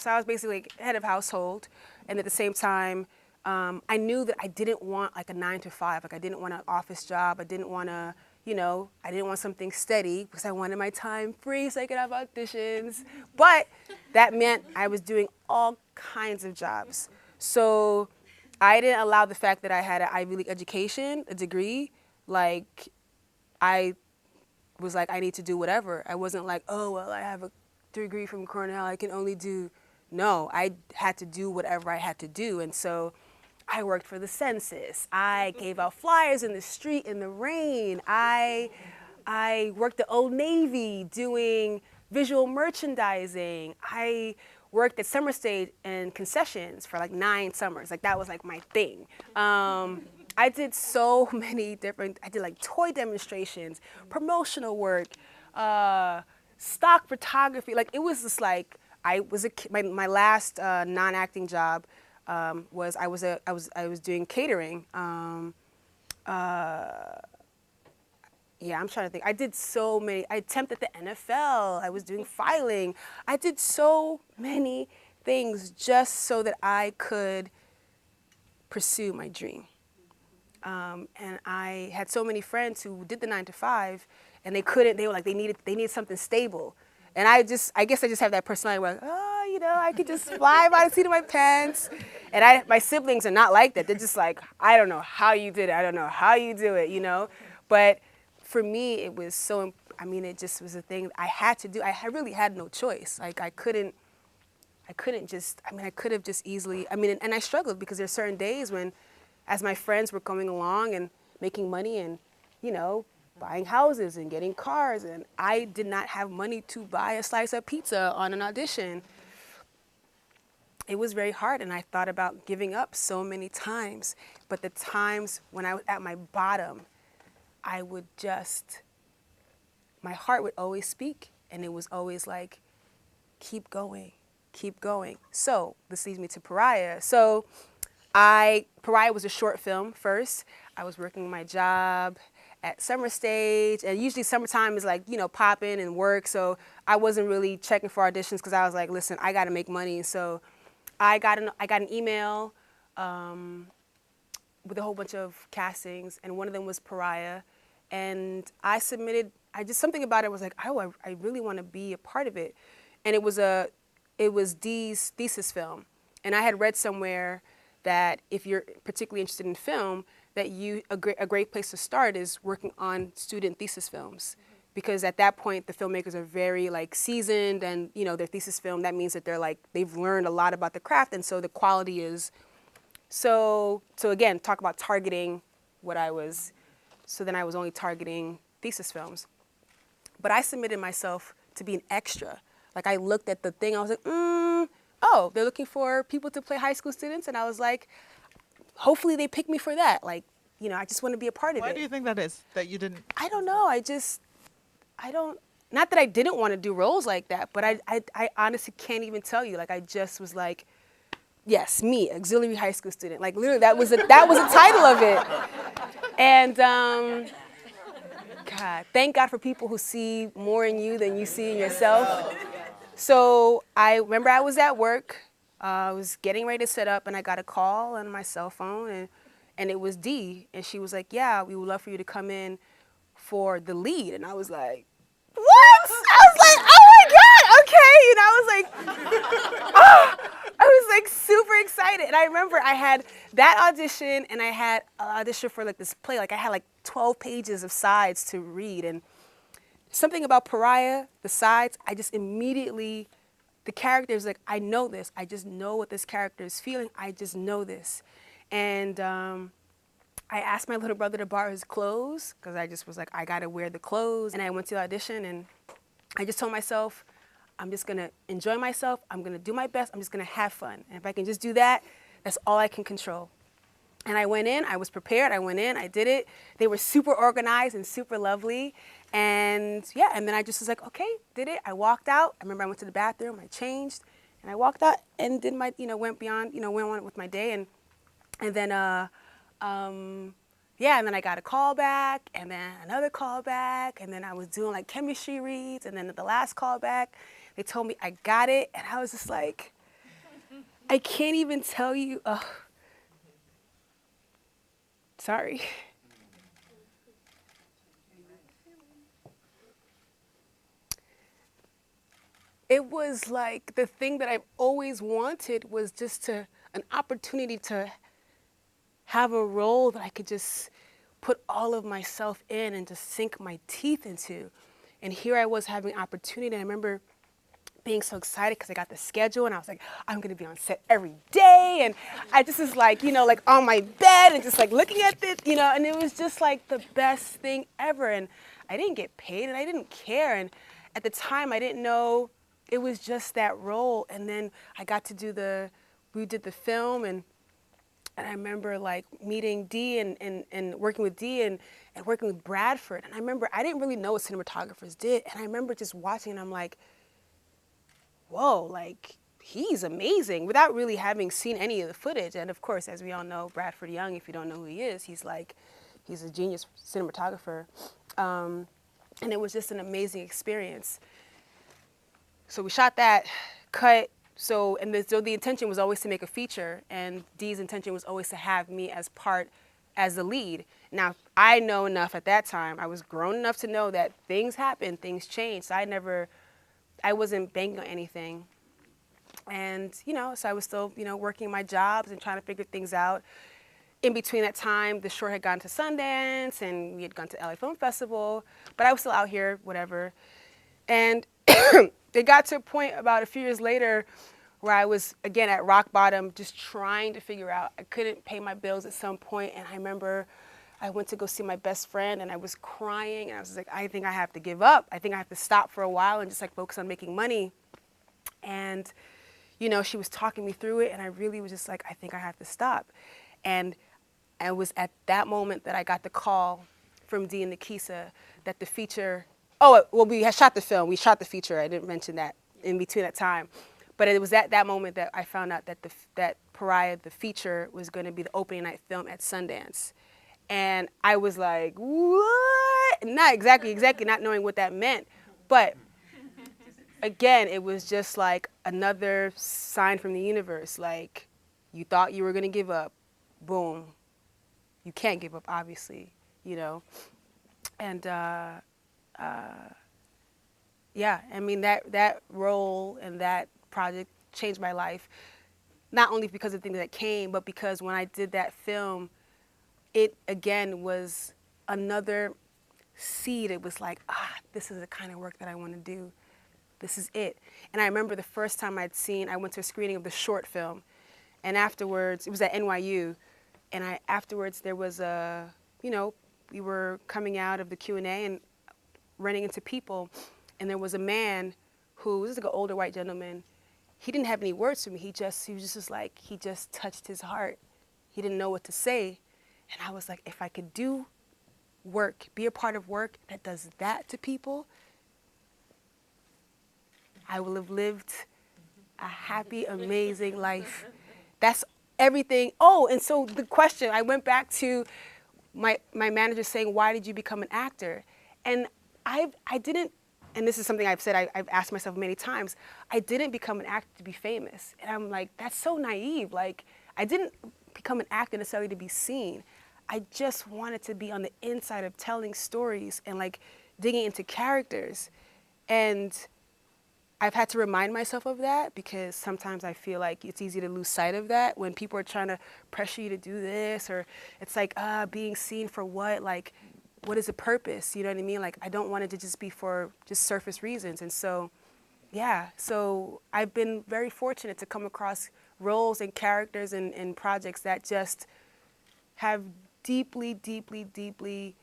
I was basically head of household. And at the same time, I knew that I didn't want a 9 to 5. I didn't want an office job. I didn't want to, I didn't want something steady because I wanted my time free so I could have auditions. But that meant I was doing all kinds of jobs. So I didn't allow the fact that I had an Ivy League education, a degree, I was I need to do whatever. I wasn't oh, well, I have a degree from Cornell, I can only do. No, I had to do whatever I had to do. And so I worked for the census. I gave out flyers in the street in the rain. I worked at Old Navy doing visual merchandising. I worked at Summer Stage and concessions for like 9 summers. Like that was like my thing. I did so many different, I did like toy demonstrations, promotional work, stock photography. Like it was just like, my last non-acting job was I was doing catering. Yeah, I'm trying to think. I did so many. I attempted the NFL. I was doing filing. I did so many things just so that I could pursue my dream. And I had so many friends who did the 9 to 5, and they couldn't. They were like, they needed something stable. And I guess I just have that personality where, oh, you know, I could just fly by the seat of my pants. And my siblings are not like that. They're just like, I don't know how you did it. I don't know how you do it, you know. But for me, it was so, I mean, it just was a thing I had to do. I really had no choice. Like I couldn't just, I mean, I could have just easily, I mean, and I struggled because there's certain days when, as my friends were coming along and making money and, you know, buying houses and getting cars, and I did not have money to buy a slice of pizza on an audition. It was very hard, and I thought about giving up so many times. But the times when I was at my bottom, I would just, my heart would always speak, and it was always like, keep going, keep going. So this leads me to Pariah. So Pariah was a short film first. I was working my job at Summer Stage, and usually summertime is like, you know, popping and work, so I wasn't really checking for auditions because I was like, listen, I gotta make money. So I got an email with a whole bunch of castings, and one of them was Pariah, and I submitted. Something about it was like, oh, I really want to be a part of it, and it was Dee's thesis film, and I had read somewhere that if you're particularly interested in film, that a great place to start is working on student thesis films, because at that point the filmmakers are very like seasoned, and you know their thesis film, that means that they've learned a lot about the craft, and so the quality is so again, talk about targeting what I was. So then I was only targeting thesis films, but I submitted myself to be an extra. Like I looked at the thing, I was like, oh, they're looking for people to play high school students, and I was like, hopefully they pick me for that. Like, you know, I just want to be a part of it. Why do you think that is, that you didn't? I don't know. Not that I didn't want to do roles like that, but I honestly can't even tell you. Like, I just was like, yes, me, auxiliary high school student. Like, literally, that was the title of it. And, God, thank God for people who see more in you than you see in yourself. So I remember I was at work. I was getting ready to set up, and I got a call on my cell phone, and it was Dee, and she was like, yeah, we would love for you to come in for the lead. And I was like, what? I was like, oh my God, okay. And I was like super excited. And I remember I had that audition, and I had an audition for like this play. Like I had like 12 pages of sides to read, and something about Pariah, the sides, I just immediately, the character is like, I know this. I just know what this character is feeling. I just know this. And I asked my little brother to borrow his clothes because I just was like, I gotta wear the clothes. And I went to the audition, and I just told myself, I'm just gonna enjoy myself. I'm gonna do my best. I'm just gonna have fun. And if I can just do that, that's all I can control. And I went in, I was prepared. I went in, I did it. They were super organized and super lovely. And yeah, and then I just was like, okay, did it. I walked out. I remember I went to the bathroom, I changed, and I walked out and did my, went beyond, went on with my day. And then, yeah, and then I got a call back, and then another call back, and then I was doing like chemistry reads, and then at the last call back, they told me I got it, and I was just like, I can't even tell you, sorry. It was like the thing that I've always wanted was just an opportunity to have a role that I could just put all of myself in and just sink my teeth into. And here I was having opportunity. And I remember being so excited because I got the schedule and I was like, I'm gonna be on set every day. And I just was like, you know, like on my bed and just like looking at it, you know, and it was just like the best thing ever. And I didn't get paid and I didn't care. And at the time I didn't know it was just that role. And then I got to we did the film and I remember like meeting Dee and working with Dee and working with Bradford. And I remember I didn't really know what cinematographers did. And I remember just watching and I'm like, whoa, like he's amazing without really having seen any of the footage. And of course, as we all know, Bradford Young, if you don't know who he is, he's a genius cinematographer. And it was just an amazing experience. So we shot that, cut. So the intention was always to make a feature, and Dee's intention was always to have me as the lead. Now, I know enough at that time, I was grown enough to know that things happen, things change. So I wasn't banking on anything. And, you know, so I was still, you know, working my jobs and trying to figure things out. In between that time, the short had gone to Sundance and we had gone to LA Film Festival, but I was still out here, whatever. And it got to a point about a few years later where I was, again, at rock bottom, just trying to figure out, I couldn't pay my bills at some point. And I remember I went to go see my best friend and I was crying and I was like, I think I have to give up. I think I have to stop for a while and just like focus on making money. And, you know, she was talking me through it and I really was just like, I think I have to stop. And it was at that moment that I got the call from Dee and Nikisa that the feature, we had shot the film. We shot the feature. I didn't mention that in between that time. But it was at that moment that I found out that that Pariah, the feature, was going to be the opening night film at Sundance. And I was like, what? Not exactly not knowing what that meant. But again, it was just like another sign from the universe. Like, you thought you were going to give up. Boom. You can't give up, obviously, you know. And yeah, I mean, that role and that project changed my life, not only because of things that came, but because when I did that film, it again was another seed. It was like, this is the kind of work that I want to do. This is it. And I remember the first time I went to a screening of the short film, and afterwards, it was at NYU, and afterwards there was we were coming out of the Q&A and running into people, and there was a man who was like an older white gentleman. He didn't have any words for me. He just touched his heart. He didn't know what to say. And I was like, if I could do work, be a part of work that does that to people, I will have lived a happy, amazing life. That's everything. Oh, and so the question, I went back to my manager saying, why did you become an actor? And I didn't, and this is something I've said, I've asked myself many times, I didn't become an actor to be famous. And I'm like, that's so naive. Like, I didn't become an actor necessarily to be seen. I just wanted to be on the inside of telling stories and like digging into characters. And I've had to remind myself of that because sometimes I feel like it's easy to lose sight of that when people are trying to pressure you to do this, or it's like, being seen for what? Like, what is the purpose? You know what I mean? Like, I don't want it to just be for just surface reasons. And so, yeah, so I've been very fortunate to come across roles and characters and projects that just have deeply, deeply, deeply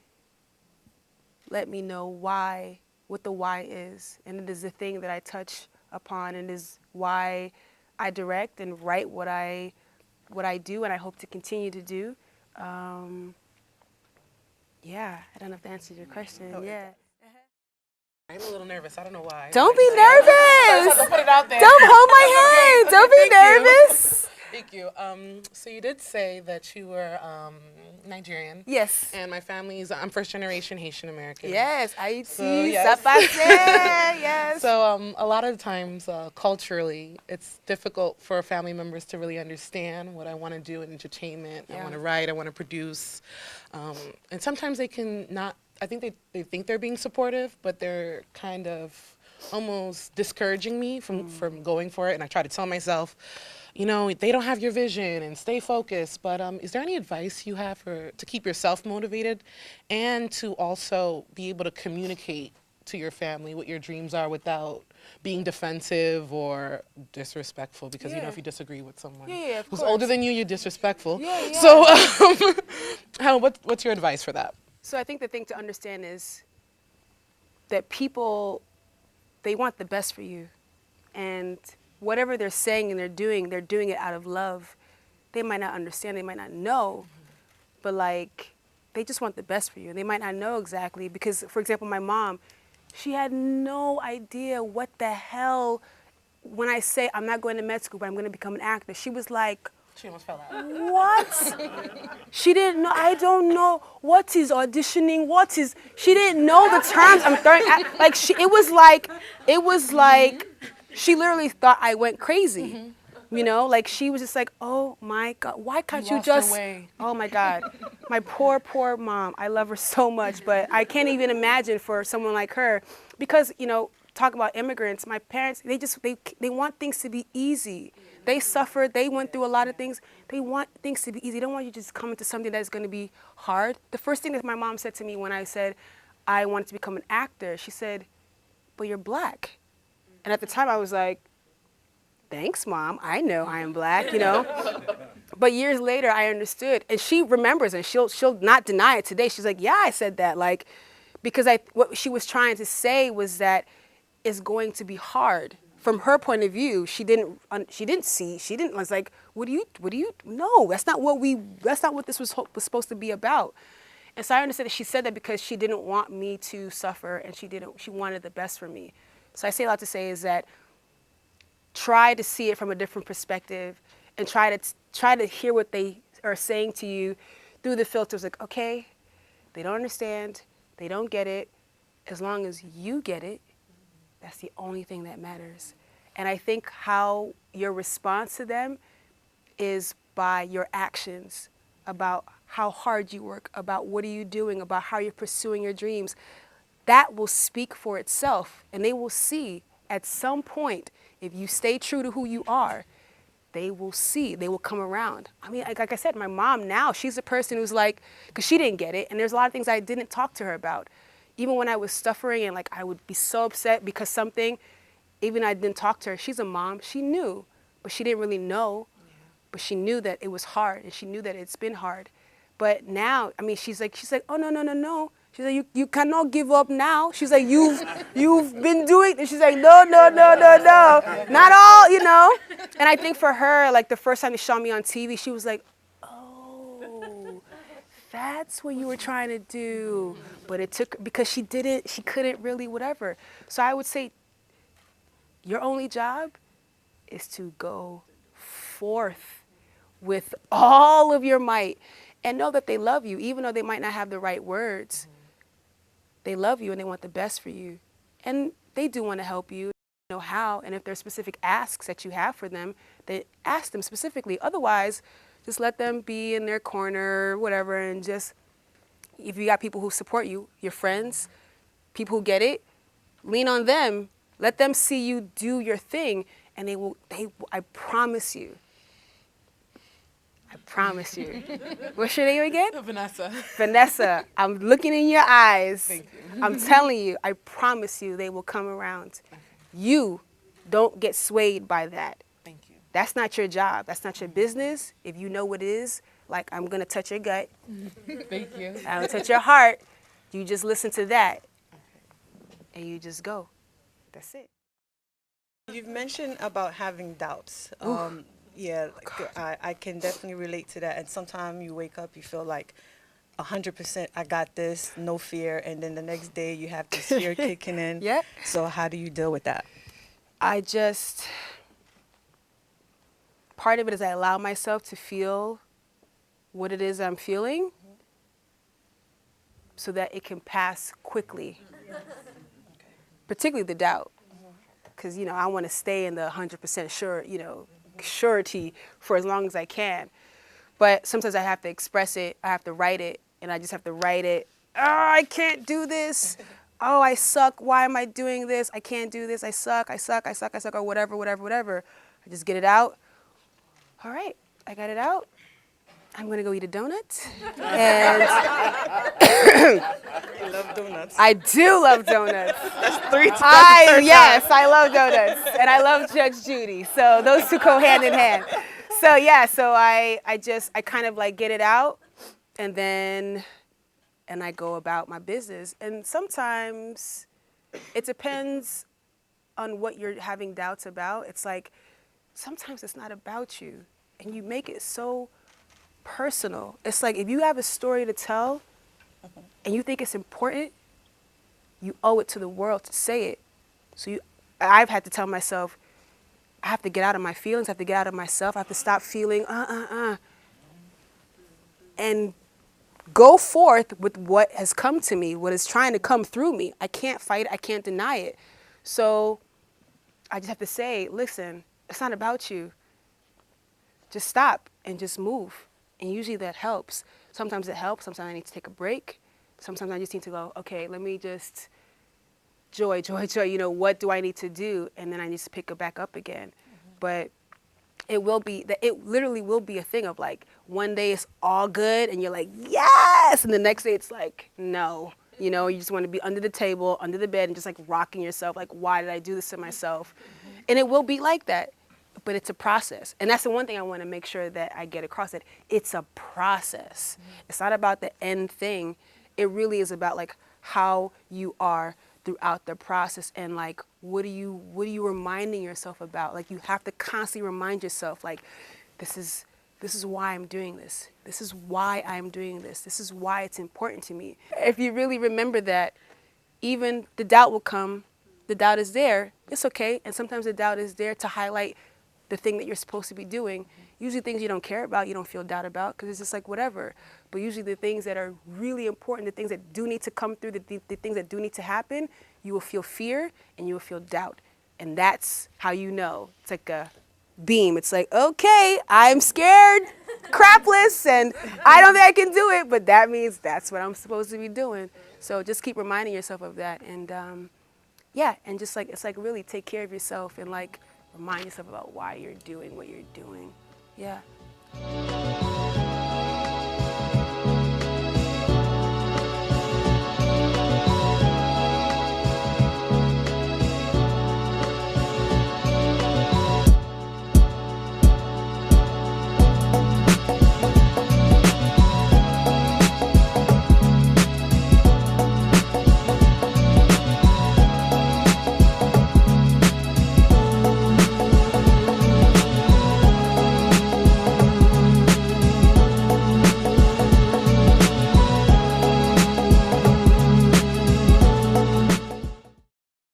let me know what the why is. And it is the thing that I touch upon, and is why I direct and write what I do, and I hope to continue to do. Yeah, I don't know if that answers your question. Yeah. I'm a little nervous. I don't know why. Don't be nervous. Put it out there. Don't hold my hand. Don't be nervous. Thank you. So you did say that you were Nigerian. Yes. And my family's, I'm first generation Haitian American. Yes, I So, see. yes. Yes. So a lot of times, culturally, it's difficult for family members to really understand what I want to do in entertainment. Yeah. I want to write, I want to produce. And sometimes they can not, I think they think they're being supportive, but they're kind of almost discouraging me from going for it. And I try to tell myself, you know, they don't have your vision and stay focused. But is there any advice you have to keep yourself motivated and to also be able to communicate to your family what your dreams are without being defensive or disrespectful, because you know, if you disagree with someone of who's course. older than you, you're disrespectful. Yeah. So what's your advice for that? So I think the thing to understand is that people, they want the best for you. And whatever they're saying and they're doing it out of love. They might not understand, they might not know, but like, they just want the best for you. They might not know exactly because, for example, my mom, she had no idea what the hell, when I say I'm not going to med school, but I'm going to become an actor, she was like, she almost fell out. What? She didn't know. I don't know what is auditioning. She didn't know the terms. I'm throwing. Like it was like, she literally thought I went crazy. You know, like she was just like, oh my God, why can't you just? Oh my God, my poor mom. I love her so much, but I can't even imagine for someone like her, because you know, talk about immigrants. My parents, they want things to be easy. They suffered. They went through a lot of things. They want things to be easy. They don't want you to just come into something that's going to be hard. The first thing that my mom said to me when I said I wanted to become an actor, she said, "But you're black." And at the time, I was like, "Thanks, Mom. I know I am black, you know." But years later, I understood, and she remembers, and she'll not deny it today. She's like, "Yeah, I said that," like, because what she was trying to say was that it's going to be hard. From her point of view, she was like, what do you, no, that's not what this was supposed to be about. And so I understood that she said that because she didn't want me to suffer, and she wanted the best for me. So I say a lot to say is that try to see it from a different perspective, and try to hear what they are saying to you through the filters. Like, okay, they don't understand, they don't get it. As long as you get it, that's the only thing that matters. And I think how your response to them is by your actions, about how hard you work, about what are you doing, about how you're pursuing your dreams. That will speak for itself, and they will see at some point, if you stay true to who you are, they will see, they will come around. I mean, like I said, my mom now, she's a person who's like, because she didn't get it, and there's a lot of things I didn't talk to her about. Even when I was suffering and like I would be so upset because something, even I didn't talk to her. She's a mom, she knew, but she didn't really know. But she knew that it was hard, and she knew that it's been hard. But now, I mean, she's like, oh no. She's like, you cannot give up now. She's like, you've been doing, and she's like, no, not all, you know. And I think for her, like the first time they saw me on TV, she was like, oh, that's what you were trying to do. But it took, because she couldn't really whatever. So I would say your only job is to go forth with all of your might and know that they love you, even though they might not have the right words. They love you and they want the best for you. And they do want to help you, know how, and if there's specific asks that you have for them, then ask them specifically. Otherwise, just let them be in their corner, whatever, and just, if you got people who support you, your friends, people who get it, lean on them. Let them see you do your thing, and I promise you. I promise you. What's your name again? Vanessa. Vanessa, I'm looking in your eyes. Thank you. I'm telling you, I promise you they will come around. You don't get swayed by that. Thank you. That's not your job. That's not your business. If you know what it is, like I'm going to touch your gut. Thank you. I'm going to touch your heart. You just listen to that. And you just go. That's it. You've mentioned about having doubts. Yeah, I can definitely relate to that. And sometimes you wake up, you feel like 100% I got this, no fear. And then the next day you have this fear kicking in. Yeah. So how do you deal with that? Part of it is I allow myself to feel what it is I'm feeling so that it can pass quickly. Particularly the doubt. Because, I want to stay in the 100% sure, surety for as long as I can. But sometimes I have to express it, I have to write it, and I just have to write it. Oh, I can't do this. Oh, I suck. Why am I doing this? I can't do this. I suck, or whatever. I just get it out. All right, I got it out. I'm going to go eat a donut. And I love donuts. I do love donuts. That's three times. Yes, I love donuts. And I love Judge Judy. So those two go hand in hand. So yeah, so I kind of like get it out and then I go about my business. And sometimes it depends on what you're having doubts about. It's like sometimes it's not about you and you make it so personal. It's like if you have a story to tell and you think it's important, you owe it to the world to say it. So I've had to tell myself, I have to get out of my feelings, I have to get out of myself, I have to stop feeling and go forth with what has come to me, what is trying to come through me. I can't fight it, I can't deny it. So I just have to say, listen, it's not about you. Just stop and just move. And usually that helps. Sometimes it helps, sometimes I need to take a break. Sometimes I just need to go, okay, let me just joy, you know, what do I need to do? And then I need to pick it back up again. But it literally will be a thing of like, one day it's all good and you're like, yes! And the next day it's like, no. You know, you just want to be under the table, under the bed and just like rocking yourself, like, why did I do this to myself? And it will be like that, but it's a process. And that's the one thing I want to make sure that I get across, that it's a process. It's not about the end thing. It really is about like how you are throughout the process and like what are you reminding yourself about? Like you have to constantly remind yourself like this is why I'm doing this. This is why I'm doing this. This is why it's important to me. If you really remember that, even the doubt will come. The doubt is there. It's okay. And sometimes the doubt is there to highlight the thing that you're supposed to be doing. Usually things you don't care about, you don't feel doubt about because it's just like whatever. But usually the things that are really important, the things that do need to come through, the things that do need to happen, you will feel fear and you will feel doubt. And that's how you know. It's like a beam. It's like, okay, I'm scared, crapless, and I don't think I can do it, but that means that's what I'm supposed to be doing. So just keep reminding yourself of that. And yeah, and just like, it's like really take care of yourself and like remind yourself about why you're doing what you're doing. Yeah.